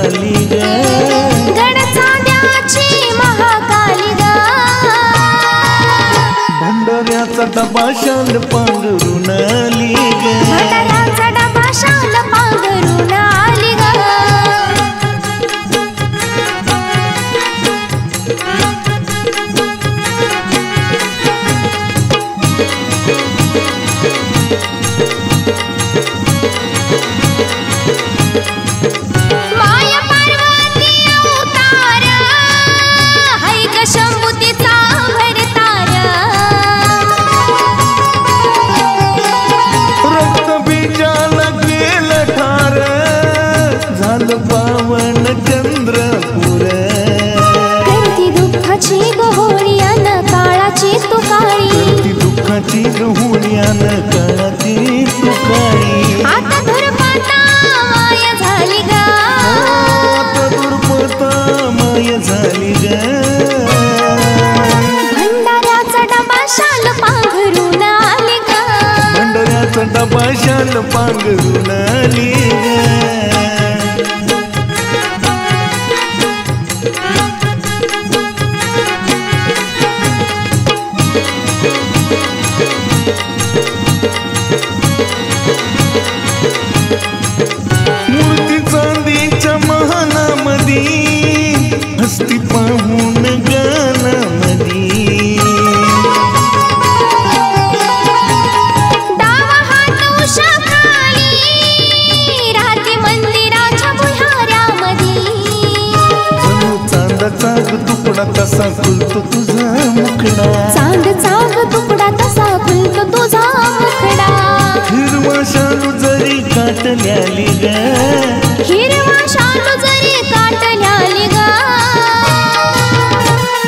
आली ग गडचांद्याची महाकाली ग भंडाऱ्याचा डबा शाल पांघरून आली ग भंडाऱ्याचा डबा शाल पांघरून आली ग पावन चंद्रपूर करती दुःखाची गहोळीयान काळाची तुकाळी करती दुःखाची गहोळीयान काळाची तुकाळी आता दुर्पता माय झाली ग आता दुर्पता माय झाली ग भंडाऱ्याचा डबा शाल पांघरून आली ग भंडाऱ्याचा डबा शाल पांघरून आली ग मूर्ती चांदीच्या महालामधी हस्ती पाहून गानामधी डावा हात उशाखाली राहती मंदिराच्या भुयाऱ्यामधी जणू चांदाचा तुकडा तसा फुलतो तुझा मुखडा चांदचा तुकडा तसा फुलतो तुझा मुखडा हिरवा शालू जरी काटल्याली ग हिरवा शालू जरी काटल्याली ग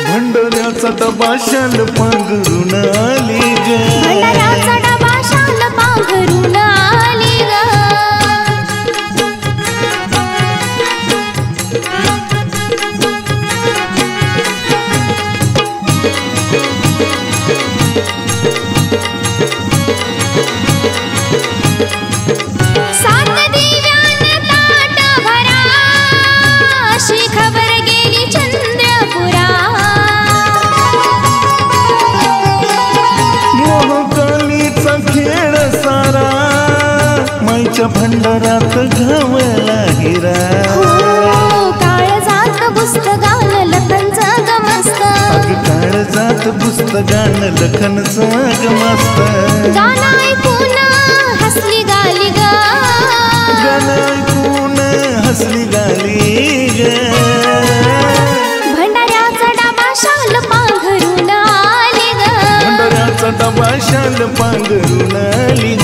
भंडाऱ्याचा डबा शाल पांघरून आली ग भंडाऱ्याचा डबा शाल पांघरून आली ग सात दिव्यान ताट भरा अशी खबर गेली चंद्रपुरा मोहकालीचा खेळ सारा माईच्या भंडारात घावला हिरा काळजात पुस्तकान लखनचं ग मस्त काळजात पुस्तकान लखनचं ग मस्त गाणं ऐकून हसली गाली ग गाणं ऐकून हसली गाली ग भंडाऱ्याचा डबा शाल पांघरून आली ग भंडाऱ्याचा डबा शाल पांघरून आली